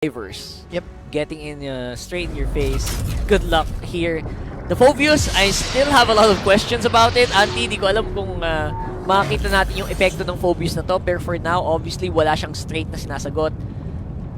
Divers. Yep. Getting in straight in your face. Good luck here. The Phobius, I still have a lot of questions about it. Auntie, di ko alam kung makakita natin yung epekto ng Phobius na to. Pero for now, obviously, wala siyang straight na sinasagot.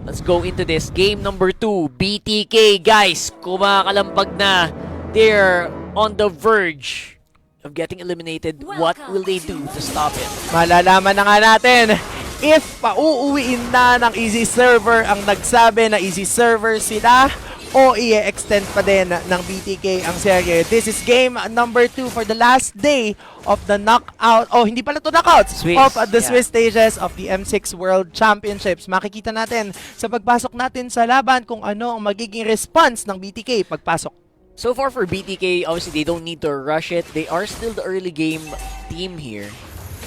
Let's go into this. Game number 2. BTK, guys. Kumakalampag na. They're on the verge of getting eliminated. What will they do to stop it? Malalaman na nga natin if pauuwiin na ng Easy Server ang nagsabi na Easy Server sila o i-extend pa din ng BTK ang serye. This is game number 2 for the last day of the knockout. Oh, hindi pala to knockouts. Swiss, Of the yeah. Swiss stages of the M6 World Championships. Makikita natin sa pagpasok natin sa laban kung ano ang magiging response ng BTK pagpasok. So far for BTK, obviously they don't need to rush it. They are still the early game team here.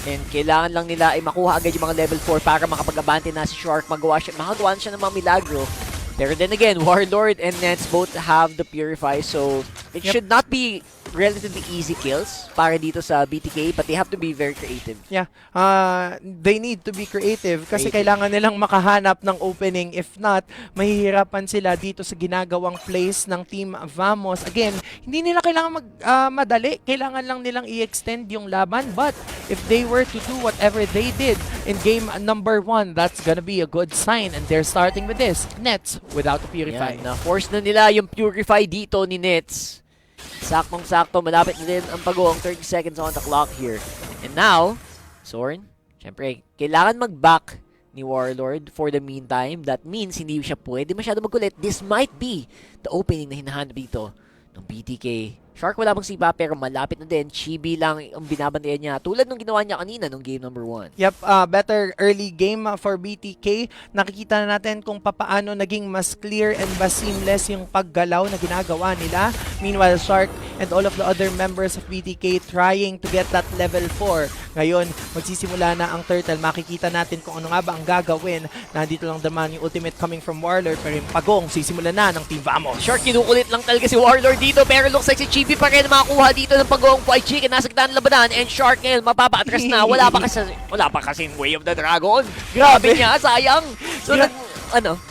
And kailangan lang nila ay makuha agad yung mga level 4 para makapag-abante na si Shark. Magagawa na siya ng mga milagro. Pero then again, Warlord and Nets both have the Purify, so it should not be relatively easy kills para dito sa BTK, but they have to be very creative. Yeah, they need to be creative kasi kailangan nilang makahanap ng opening. If not, mahihirapan sila dito sa ginagawang plays ng Team Vamos. Again, hindi nila kailangan madali. Kailangan lang nilang i-extend yung laban. But if they were to do whatever they did in game number 1, that's gonna be a good sign. And they're starting with this. Nets without a Purify. Yan, na-force na nila yung Purify dito ni Nets. Saktong-sakto, malapit na din ang pag-go ang 30 seconds on the clock here. And now, Zorn, syempre, kailangan mag-back ni Warlord for the meantime. That means hindi siya pwede masyado magkulit. This might be the opening na hinahanap dito ng BTK. Shark wala pang sipa pero malapit na din. Chibi lang ang binabantayan niya. Tulad nung ginawa niya kanina nung game number 1. Yep, better early game for BTK. Nakikita na natin kung papaano naging mas clear and mas seamless yung paggalaw na ginagawa nila. Meanwhile, Shark and all of the other members of BTK trying to get that level 4. Ngayon, magsisimula na ang Turtle. Makikita natin kung ano nga ba ang gagawin. Nandito lang naman yung ultimate coming from Warlord. Pero yung pagong, sisimula na ng Team Vamos. Shark, kinukulit lang talaga si Warlord dito pero looks like si Chibi pa rin makakuha dito ng pag-goong White Chicken. Nasa gitna ng labanan and Shark ngayon mapapa-atras na. Wala pa kasing Way of the Dragon. Grabe niya, sayang. So,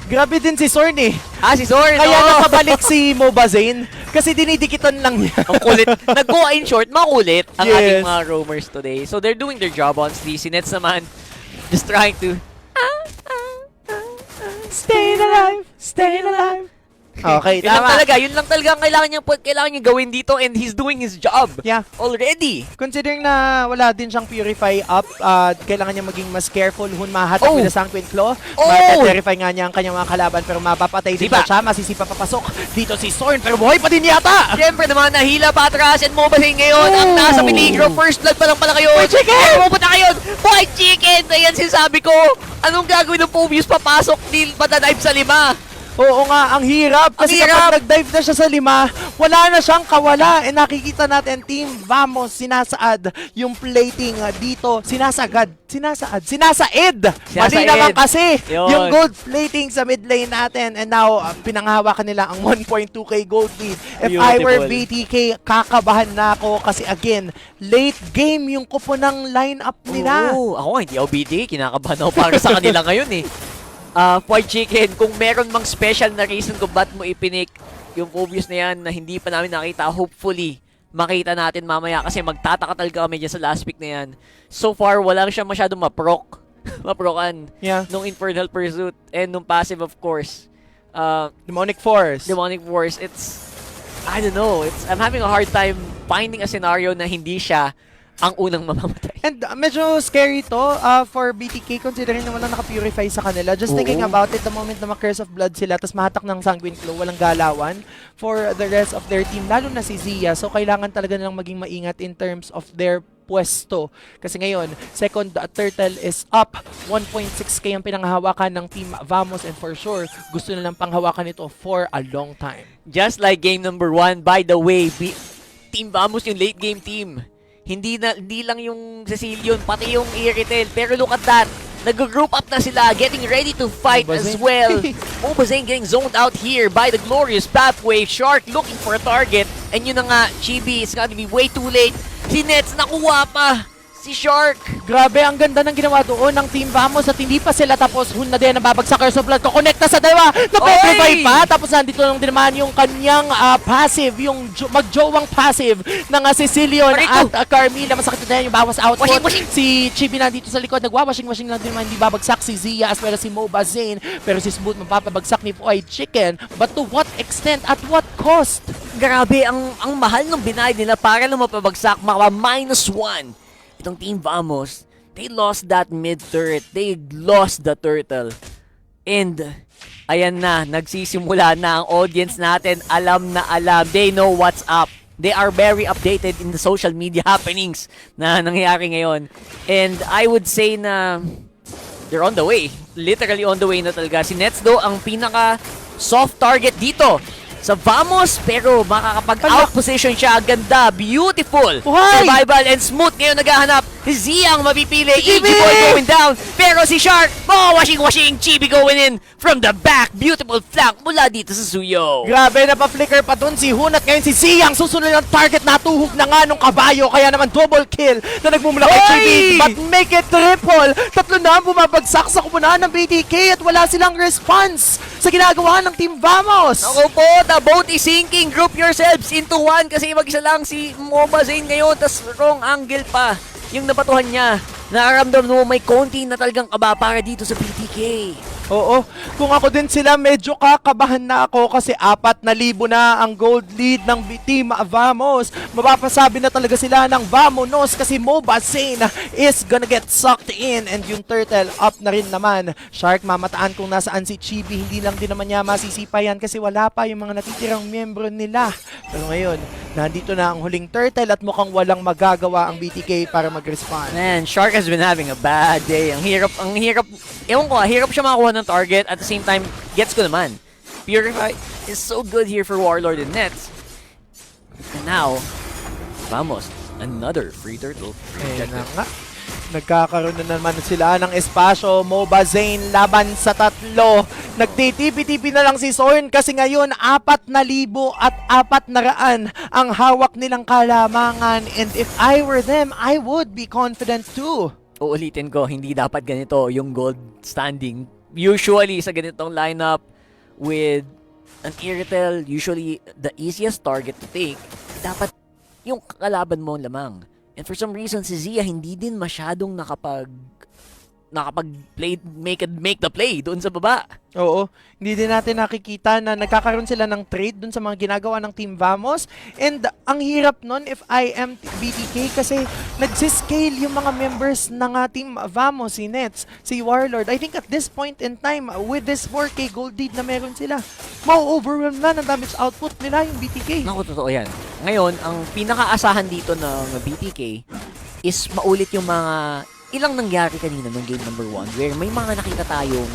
Grabe din si Zorn eh. si Zorn. Kaya nakabalik si Mobazane kasi dinidikitan lang niya. Ang kulit. Nag-go in short, makulit ang Yes. ating mga roamers today. So they're doing their job on Si Nets naman just trying to Stay alive, stay alive. Okay, yun lang tama. talaga. Yun lang talaga ang kailangan niya gawin dito and he's doing his job Yeah. already. Considering na wala din siyang Purify up, kailangan niya maging mas careful. Humahatak with the Sanguine Claw. Ma-verify nga niya ang kanyang mga kalaban pero mapapatay din Sipa. siya. Masisipa papasok. Dito si Zorn pero buhay pa din yata. Siyempre naman, nahila pa atras and Mobile ngayon. Ang nasa peligro. First blood pa lang pala kayo. White Chicken! Pupunta kayo. White Chicken! Ayan sinasabi ko. Anong gagawin ng Phobius? Papasok. Di patadive sa 5. Oo nga, ang hirap. Kasi kapag nag-dive na siya sa 5, wala na siyang kawala. E nakikita natin, Team Vamos, sinasaad yung plating dito. Sinasaid. Mali naman kasi yung gold plating sa mid lane natin. And now, pinanghawakan nila ang 1.2k gold lead. If I were BTK, kakabahan na ako kasi again, late game yung kupo ng lineup nila. Ako hindi ako BT. Kinakabahan ako para sa kanila ngayon eh. White Chicken, kung meron mang special na reason kung ba't mo ipinik yung Phobius na yan na hindi pa namin nakita, hopefully, makita natin mamaya kasi magtataka talaga kami dyan sa last pick na yan. So far, wala siya masyadong maprokan nung Infernal Pursuit and nung passive of course. Demonic Force. I don't know, I'm having a hard time finding a scenario na hindi siya ang unang mamamatay. And medyo scary to for BTK considering naman na naka-purify sa kanila. Just thinking about it, the moment na ma-curse of blood sila tapos mahatak ng Sanguine Claw, walang galawan for the rest of their team, lalo na si Zia. So kailangan talaga nilang maging maingat in terms of their pwesto. Kasi ngayon, second Turtle is up. 1.6k ang pinanghahawakan ng Team Vamos and for sure, gusto nilang panghawakan ito for a long time. Just like game number 1, by the way, Team Vamos yung late game team. Hindi lang yung Cecilion, pati yung Iritel. Pero look at that. Nag-group up na sila, getting ready to fight as well. Mobazane getting zoned out here by the glorious Pathwave. Shark looking for a target. And yun na nga, Chibi is gonna be way too late. Si Nets nakuha pa. si Shark. Grabe, ang ganda ng ginawa doon ng Team Vamos at hindi pa sila tapos. Hun na din, nababagsak Curse of Blood. Kukonekta sa dalawa. Nape-revive pa. Tapos nandito lang din naman yung kanyang passive, yung magjowang passive ng Sicilian Mariko. at Carmilla. Masakit na din yung bawas output. Washing. Si Chibi nandito sa likod. Nagwawashing-washing lang din naman. Hindi babagsak si Zia as well as si Moba Zane. Pero si Smooth mapapabagsak ni Fried Chicken. But to what extent? At what cost? Grabe, ang mahal ng binayad nila para lang mapabagsak, mga -1. Itong Team Vamos, they lost that mid-turret. They lost the turtle. And, ayan na, nagsisimula na ang audience natin. Alam na alam. They know what's up. They are very updated in the social media happenings na nangyayari ngayon. And I would say na they're on the way. Literally on the way na talaga. Si Nets though, ang pinaka soft target dito sa Vamos, pero makakapag-out position siya. Ganda, beautiful. Why? Survival and Smooth ngayon naghahanap. Zia ang mapipili. Chibi! Iggy Boy going down. Pero si Shark, washing. Chibi going in from the back. Beautiful flank mula dito sa Suyo. Grabe, napaflicker pa dun si Hun at ngayon si Zia ang susunod ng target. Natuhog na nga nung kabayo. Kaya naman double kill na nagmumula kay Oy! Chibi. But make it triple. Tatlo na ang bumabagsak sa kupunan ng BTK at wala silang response sa ginagawa ng Team Vamos. Ako po, the boat is sinking. Group yourselves into one kasi mag-isa lang si Moba Zane ngayon. Tas wrong angle pa yung napatuhan niya. Nakaramdam mo may konti na talagang kaba para dito sa BTK. Oo, kung ako din sila, medyo kakabahan na ako kasi 4,000 na ang gold lead ng Team Vamos. Mapapasabi na talaga sila ng Vamonos kasi Moba Zane is gonna get sucked in and yung turtle up na rin naman. Shark, mamataan kung nasaan si Chibi. Hindi lang din naman niya masisipa yan kasi wala pa yung mga natitirang miyembro nila. Pero ngayon, nandito na ang huling turtle at mukhang walang magagawa ang BTK para mag-respond. Man, Shark has been having a bad day. Ang hirap, ewan ko, hirap siya makakuha ng target. At the same time, gets ko naman. Purify is so good here for Warlord and Nets. And now, vamos, another free turtle. Ayun na nga. Nagkakaroon na naman sila ng espasyo. Moba Zane laban sa 3. Nagtitipi-tipi na lang si Zorn kasi ngayon 4,000 at 400 ang hawak nilang kalamangan. And if I were them, I would be confident too. Uulitin ko, hindi dapat ganito yung gold standing. Usually, sa ganitong lineup with an Irritel, usually the easiest target to take, dapat yung kalaban mo lamang. And for some reason, si Zia hindi din masyadong nakapag-play, make the play doon sa baba. Oo, hindi din natin nakikita na nagkakaroon sila ng trade dun sa mga ginagawa ng Team Vamos. And ang hirap nun if I am BTK kasi nagsiscale yung mga members ng Team Vamos, si Nets, si Warlord. I think at this point in time, with this 4K gold lead na meron sila, mau-overwhelm na ng damage output nila yung BTK. Naku, totoo yan. Ngayon, ang pinakaasahan dito ng BTK is maulit yung mga ilang nangyari kanina ng game number 1 where may mga nakita tayong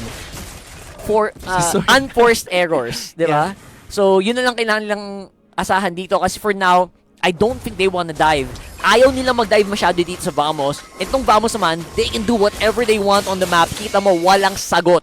unforced errors, di ba? So, yun na lang kailangan nilang asahan dito kasi for now, I don't think they wanna dive. Ayaw nilang mag-dive masyado dito sa Vamos. Itong Vamos naman, they can do whatever they want on the map. Kita mo, walang sagot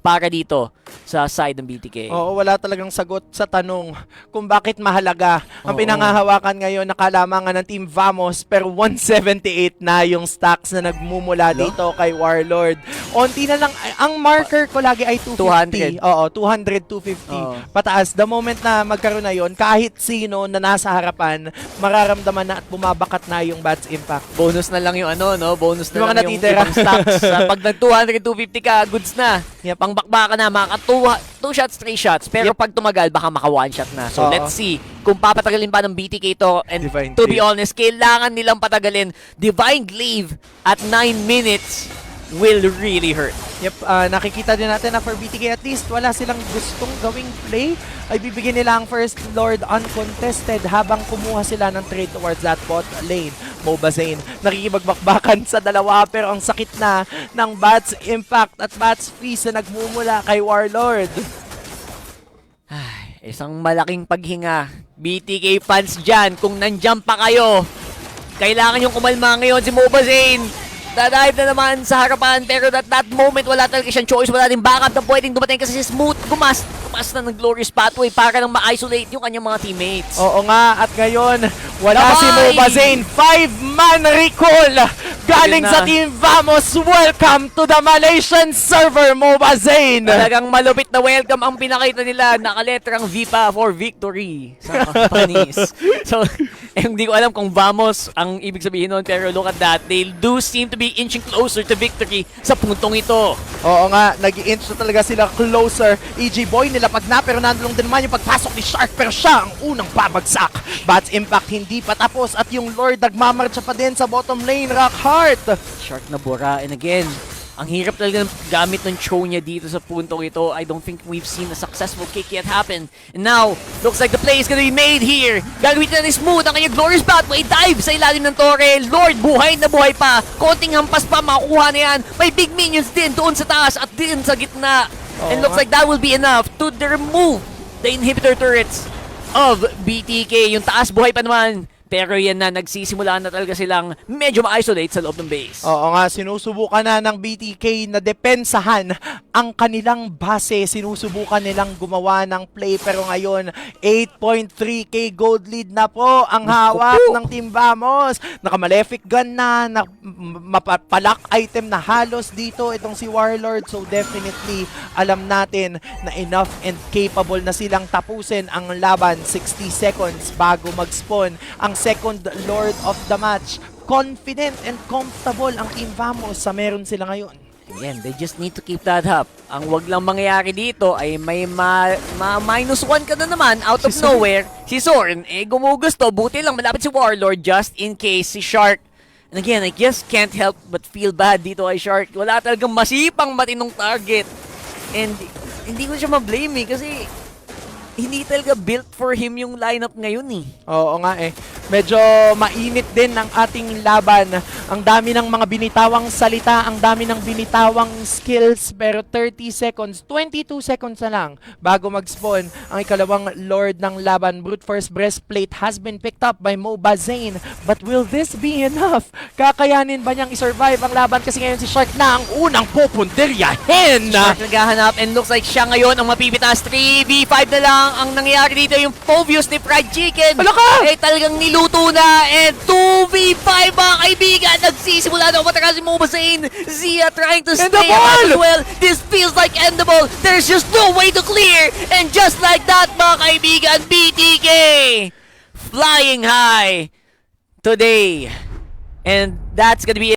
para dito sa side ng BTK. Oo, wala talagang sagot sa tanong kung bakit mahalaga ang Oo. pinangahawakan ngayon na kalamangan ng Team Vamos pero 178 na yung stacks na nagmumula dito kay Warlord. Onti na lang, ang marker ko lagi ay 250. 200. Oo, 200, 250. Oo. Pataas. The moment na magkaroon na yon, kahit sino na nasa harapan, mararamdaman na at bumabakat na yung Bats Impact. Bonus na lang yung bonus na Yung mga lang yung natitira. ibang stocks. Pag nag 200, 250 ka, goods na. Yep. Pangbakbaka na, maka 2 shots, 3 shots. Pero pag tumagal, baka maka 1 shot na. So Oo. let's see kung papatagalin pa ng BTK to. And Divine to be Glaive. honest, kailangan nilang patagalin. Divine Glaive at 9 minutes will really hurt. Yep, nakikita din natin na for BTK at least wala silang gustong gawing play. Ay bibigyan nila ang First Lord uncontested habang kumuha sila ng trade towards that bot lane. Moba Zane nakikipagbakbakan sa dalawa pero ang sakit na ng Bats Impact at Bats Freeze na nagmumula kay Warlord. Ay, isang malaking paghinga. BTK fans dyan, kung nandyan pa kayo, kailangan yung kumalma ngayon si Moba Zane. Dadive na naman sa harapan pero at that moment wala talaga siyang choice, wala din backup na pwedeng dumating kasi si Smooth gumas na ng glorious pathway para lang ma-isolate yung kanyang mga teammates. Oo nga, at ngayon wala Damay! si Moba Zane. 5-man recall! galing Yun sa na. Team Vamos. Welcome to the Malaysian server, Moba Zane. Talagang malupit na welcome ang pinakita nila. Nakaletrang V pa for victory sa Panis. So, hindi ko alam kung Vamos ang ibig sabihin nun, pero look at that. They do seem to be inching closer to victory sa puntong ito. Oo nga, nag-i-inch na talaga sila closer. EG Boy nilapag na pero nandun din naman yung pagpasok ni Shark pero siya ang unang babagsak. Bats Impact hindi pa tapos at yung Lord nagmamarcha pa din sa bottom lane, Rockhart. Shark na bura. And again, ang hirap talaga ng gamit ng Cho niya dito sa puntong ito. I don't think we've seen a successful kick yet happen. And now, looks like the play is gonna be made here. Gagawin na ni Smooth ang kanyang glorious pathway. Dive sa ilalim ng tore. Lord, buhay na buhay pa. Konting hampas pa, makukuha na yan. May big minions din doon sa taas at din sa gitna. And looks like that will be enough to remove the inhibitor turrets of BTK. Yung taas buhay pa naman. Pero yan na, nagsisimula na talaga silang medyo ma-isolate sa loob ng base. Oo nga, sinusubukan na ng BTK na depensahan ang kanilang base. Sinusubukan nilang gumawa ng play pero ngayon 8.3k gold lead na po ang hawak ng Team Vamos. Naka-malefic gun na, mapapalak item na halos dito itong si Warlord. So definitely alam natin na enough and capable na silang tapusin ang laban. 60 seconds bago mag-spawn ang second Lord of the match. Confident and comfortable ang Team Vamos sa meron sila ngayon. Again, they just need to keep that up. Ang wag lang mangyayari dito ay may -1 ka na naman out of nowhere. Si Zorn, gumugusto. Buti lang malapit si Warlord just in case si Shark. And again, I just can't help but feel bad dito kay Shark. Wala talagang masipang matinong target. And hindi ko siya ma-blame kasi hindi talaga built for him yung lineup ngayon eh. Oo nga eh. Medyo mainit din ang ating laban. Ang dami ng mga binitawang salita, ang dami ng binitawang skills, pero 30 seconds, 22 seconds na lang bago mag-spawn ang ikalawang Lord ng laban. Brute Force Breastplate has been picked up by Moba Zane. But will this be enough? Kakayanin ba niyang i-survive ang laban? Kasi ngayon si Shark na ang unang pupuntiryahin. Shark naghahanap and looks like siya ngayon ang mapipitas. 3v5 na lang ang nangyayari dito. Yung Fovius ni Fried Chicken. Wala ka! Talagang niluto na. And 2v5 mga kaibigan. Nagsisimula na umatakas si Moba Zane. Zia trying to stay alive as well. This feels like endable. There's just no way to clear. And just like that mga kaibigan, BTK flying high today. And that's gonna be it.